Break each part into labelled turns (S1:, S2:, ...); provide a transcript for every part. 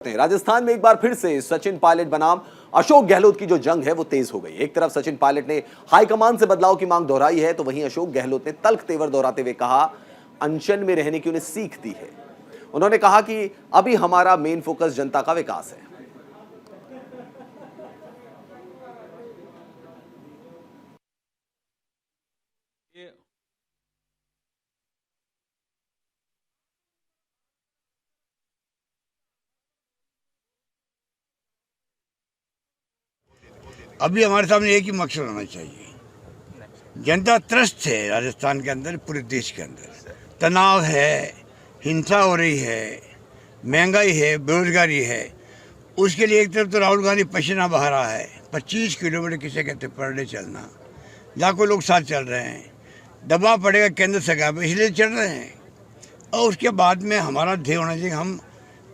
S1: राजस्थान में एक बार फिर से सचिन पायलट बनाम अशोक गहलोत की जो जंग है वो तेज हो गई। एक तरफ सचिन पायलट ने हाईकमान से बदलाव की मांग दोहराई है, तो वहीं अशोक गहलोत ने तल्ख तेवर दोहराते हुए कहा अनशन में रहने की उन्हें सीख दी है। उन्होंने कहा कि अभी हमारा मेन फोकस जनता का विकास है।
S2: अभी हमारे सामने एक ही मकसद होना चाहिए। जनता त्रस्त है राजस्थान के अंदर, पूरे देश के अंदर तनाव है, हिंसा हो रही है, महंगाई है, बेरोजगारी है। उसके लिए एक तरफ तो राहुल गांधी पसीना बहा रहा है, 25 किलोमीटर किसे कहते पर डे चलना, लाखों लोग साथ चल रहे हैं, दबाव पड़ेगा केंद्र सरकार पर, इसलिए चल रहे हैं। और उसके बाद में हमारा ध्येय होना चाहिए हम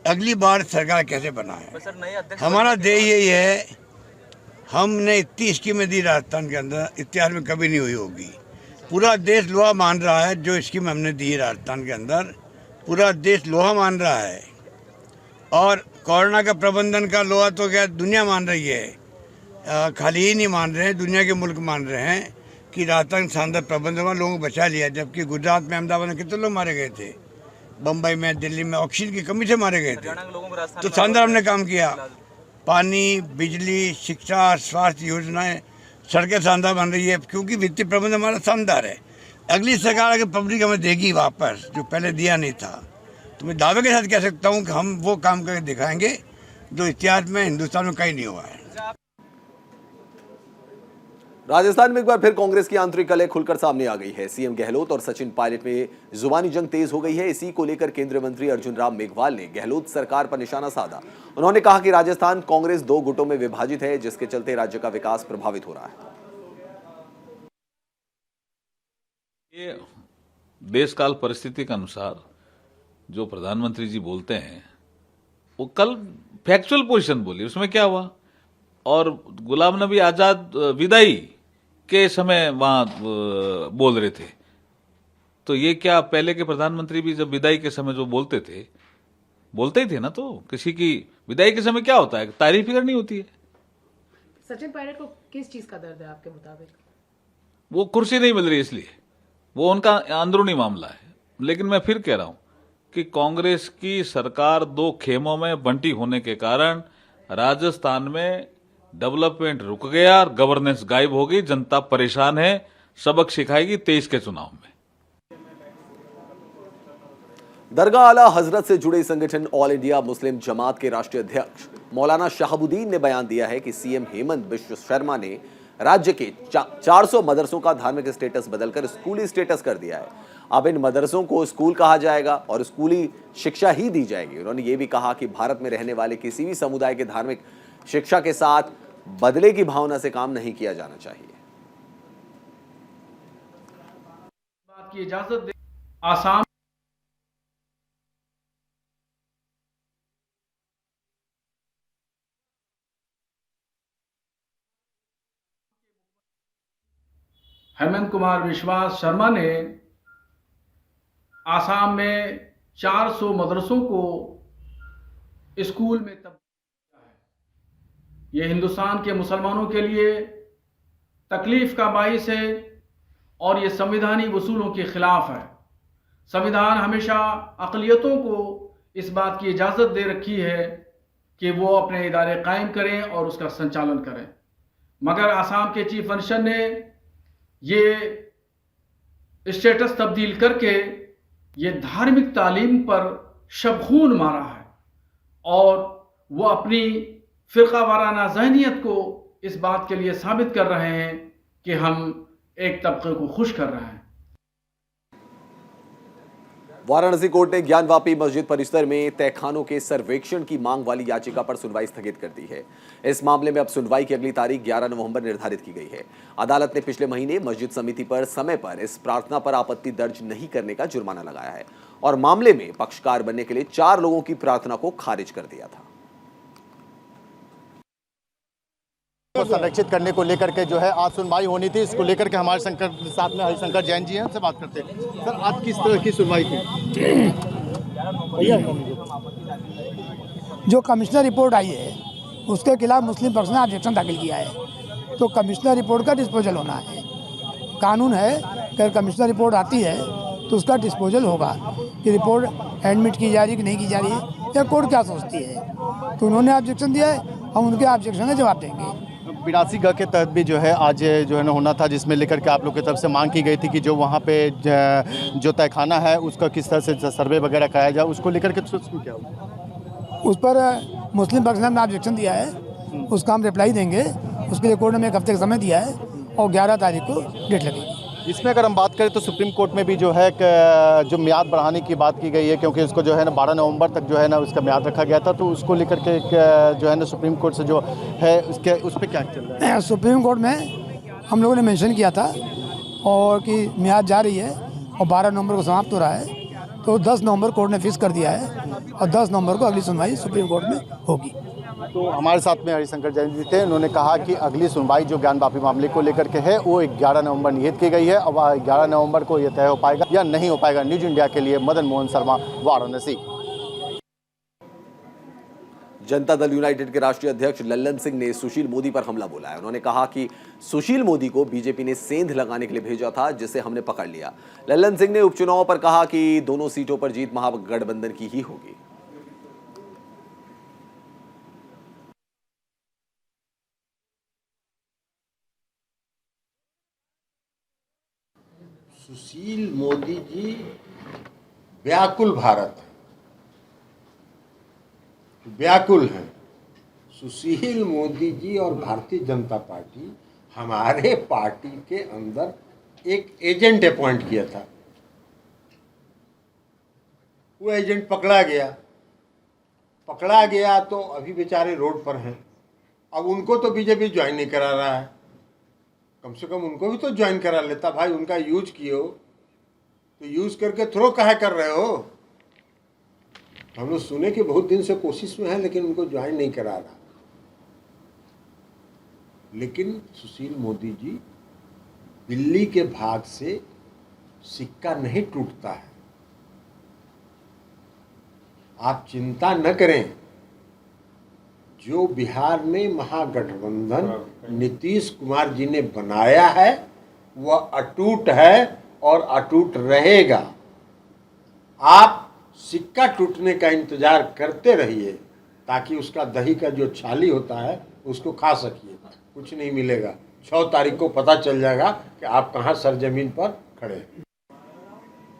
S2: अगली बार सरकार कैसे बनाए। हमारा ध्येय यही है, हमने इतनी स्कीमें दी राजस्थान के अंदर, इतिहास में कभी नहीं हुई होगी। पूरा देश लोहा मान रहा है जो स्कीम हमने दी है राजस्थान के अंदर, पूरा देश लोहा मान रहा है। और कोरोना का प्रबंधन का लोहा तो क्या दुनिया मान रही है, खाली ही नहीं मान रहे हैं, दुनिया के मुल्क मान रहे हैं कि राजस्थान शानदार प्रबंधन में लोगों को बचा लिया। जबकि गुजरात में, अहमदाबाद में कितने लोग मारे गए थे, बम्बई में, दिल्ली में ऑक्सीजन की कमी से मारे गए थे। तो शानदार हमने काम किया। पानी, बिजली, शिक्षा, स्वास्थ्य योजनाएं, सड़कें शानदार बन रही है, क्योंकि वित्तीय प्रबंधन हमारा शानदार है। अगली सरकार अगर पब्लिक हमें देगी वापस जो पहले दिया नहीं था, तो मैं दावे के साथ कह सकता हूं कि हम वो काम करके दिखाएंगे जो इतिहास में हिंदुस्तान में कहीं नहीं हुआ है।
S1: राजस्थान में एक बार फिर कांग्रेस की आंतरिक कलह खुलकर सामने आ गई है। सीएम गहलोत और सचिन पायलट में जुबानी जंग तेज हो गई है। इसी को लेकर केंद्रीय मंत्री अर्जुन राम मेघवाल ने गहलोत सरकार पर निशाना साधा। उन्होंने कहा कि राजस्थान कांग्रेस दो गुटों में विभाजित है, जिसके चलते राज्य का विकास प्रभावित हो रहा है।
S3: ये देश काल परिस्थिति के अनुसार जो प्रधानमंत्री जी बोलते हैं वो कल फैक्चुअल पोजीशन बोली, उसमें क्या हुआ। और गुलाम नबी आजाद विदाई के समय वहां बोल रहे थे, तो ये क्या पहले के प्रधानमंत्री भी जब विदाई के समय जो बोलते थे, बोलते ही थे ना। तो किसी की विदाई के समय क्या होता है, तारीफ ही करनी होती है।
S4: सचिन पायलट को किस चीज का दर्द है आपके मुताबिक?
S3: वो कुर्सी नहीं मिल रही इसलिए, वो उनका अंदरूनी मामला है। लेकिन मैं फिर कह रहा हूं कि कांग्रेस की सरकार दो खेमों में बंटी होने के कारण राजस्थान में डेवलपमेंट रुक गया, गवर्नेंस गायब हो गई, जनता परेशान है। सबक सिखाएगी 23 के चुनाव में।
S1: दरगाह आला हजरत से जुड़े संगठन ऑल इंडिया मुस्लिम जमात के राष्ट्रीय अध्यक्ष मौलाना शहाबुद्दीन ने बयान दिया है कि सीएम हेमंत बिश्व शर्मा ने राज्य के 400 मदरसों का धार्मिक स्टेटस बदलकर स्कूली स्टेटस कर दिया है। अब इन मदरसों को स्कूल कहा जाएगा और स्कूली शिक्षा ही दी जाएगी। उन्होंने ये भी कहा कि भारत में रहने वाले किसी भी समुदाय के धार्मिक शिक्षा के साथ बदले की भावना से काम नहीं किया जाना चाहिए।
S5: बात की इजाजत दे। आसाम हेमंत कुमार विश्वास शर्मा ने आसाम में 400 मदरसों को स्कूल में तब्दील किया है। ये हिंदुस्तान के मुसलमानों के लिए तकलीफ का बाइस है और ये संविधानिक उसूलों के खिलाफ है। संविधान हमेशा अक़लियतों को इस बात की इजाज़त दे रखी है कि वो अपने इदारे कायम करें और उसका संचालन करें, मगर आसाम के चीफ मिनिस्टर ने ये स्टेटस तब्दील करके ये धार्मिक तालीम पर शबखून मारा है और वो अपनी फ़िरक़ा वाराना ज़हनियत को इस बात के लिए साबित कर रहे हैं कि हम एक तबके को खुश कर रहे हैं।
S1: वाराणसी कोर्ट ने ज्ञानवापी मस्जिद परिसर में तहखानों के सर्वेक्षण की मांग वाली याचिका पर सुनवाई स्थगित कर दी है। इस मामले में अब सुनवाई की अगली तारीख 11 नवंबर निर्धारित की गई है। अदालत ने पिछले महीने मस्जिद समिति पर समय पर इस प्रार्थना पर आपत्ति दर्ज नहीं करने का जुर्माना लगाया है और मामले में पक्षकार बनने के लिए 4 लोगों की प्रार्थना को खारिज कर दिया था।
S6: को संरक्षित करने को लेकर के जो है आज सुनवाई होनी थी। इसको लेकर के हमारे साथ में हरिशंकर जैन जी हैं, उनसे बात करते हैं। सर, आज किस तरह की सुनवाई थी?
S7: जो कमिश्नर रिपोर्ट आई है उसके खिलाफ मुस्लिम पक्ष ने ऑब्जेक्शन दाखिल किया है, तो कमिश्नर रिपोर्ट का डिस्पोजल होना है। कानून है कि अगर कमिश्नर रिपोर्ट आती है तो उसका डिस्पोजल होगा कि रिपोर्ट एडमिट की जा रही है कि नहीं की जा रही है, या कोर्ट क्या सोचती है। तो उन्होंने ऑब्जेक्शन दिया है, हम उनके ऑब्जेक्शन का जवाब देंगे।
S6: 82 ग के तहत भी जो है आज जो है ना होना था, जिसमें लेकर के आप लोग की तरफ से मांग की गई थी कि जो वहाँ पे जो तहखाना है उसका किस तरह से सर्वे वगैरह कराया जाए, उसको लेकर के क्या होगा?
S7: उस पर मुस्लिम पक्ष ने ऑब्जेक्शन दिया है, उसका हम रिप्लाई देंगे। उसके लिए कोर्ट ने 1 हफ्ते का समय दिया है और 11 तारीख को डेट लगेगी।
S6: इसमें अगर हम बात करें तो सुप्रीम कोर्ट में भी जो है जो म्याद बढ़ाने की बात की गई है, क्योंकि उसको जो है ना 12 नवंबर तक जो है ना उसका म्याद रखा गया था, तो उसको लेकर के जो है ना सुप्रीम कोर्ट से जो है उस पर क्या चल रहा है?
S7: सुप्रीम कोर्ट में हम लोगों ने मेंशन किया था और कि म्याद जा रही है और 12 नवंबर को समाप्त हो रहा है, तो 10 नवंबर कोर्ट ने फिक्स कर दिया है और 10 नवंबर को अगली सुनवाई सुप्रीम कोर्ट में होगी।
S6: तो हमारे साथ में हरिशंकर जैन जी थे, उन्होंने कहा कि अगली सुनवाई जो ज्ञान वापी मामले को लेकर के है वो 11 नवंबर नियत की गई है। अब 11 नवंबर को ये तय हो पाएगा या नहीं हो पाएगा। न्यूज इंडिया के लिए मदन मोहन शर्मा, वाराणसी।
S1: जनता दल यूनाइटेड के राष्ट्रीय अध्यक्ष लल्लन सिंह ने सुशील मोदी पर हमला बोला है। उन्होंने कहा कि सुशील मोदी को बीजेपी ने सेंध लगाने के लिए भेजा था, जिसे हमने पकड़ लिया। लल्लन सिंह ने उपचुनाव पर कहा कि दोनों सीटों पर जीत महागठबंधन की ही होगी।
S8: सुशील मोदी जी व्याकुल भारत है, व्याकुल हैं। सुशील मोदी जी और भारतीय जनता पार्टी हमारे पार्टी के अंदर एक एजेंट अपॉइंट किया था, वो एजेंट पकड़ा गया तो अभी बेचारे रोड पर हैं। अब उनको तो बीजेपी ज्वाइन नहीं करा रहा है, कम से कम उनको भी तो ज्वाइन करा लेता। भाई उनका यूज किए हो तो यूज करके थ्रो काहे कर रहे हो? हम लोग सुने कि बहुत दिन से कोशिश में है लेकिन उनको ज्वाइन नहीं करा रहा। लेकिन सुशील मोदी जी, दिल्ली के भाग से सिक्का नहीं टूटता है। आप चिंता न करें, जो बिहार में महागठबंधन नीतीश कुमार जी ने बनाया है वह अटूट है और अटूट रहेगा। आप सिक्का टूटने का इंतजार करते रहिए ताकि उसका दही का जो छाली होता है उसको खा सकिए। कुछ नहीं मिलेगा। 6 तारीख को पता चल जाएगा कि आप कहाँ सरजमीन पर खड़े हैं।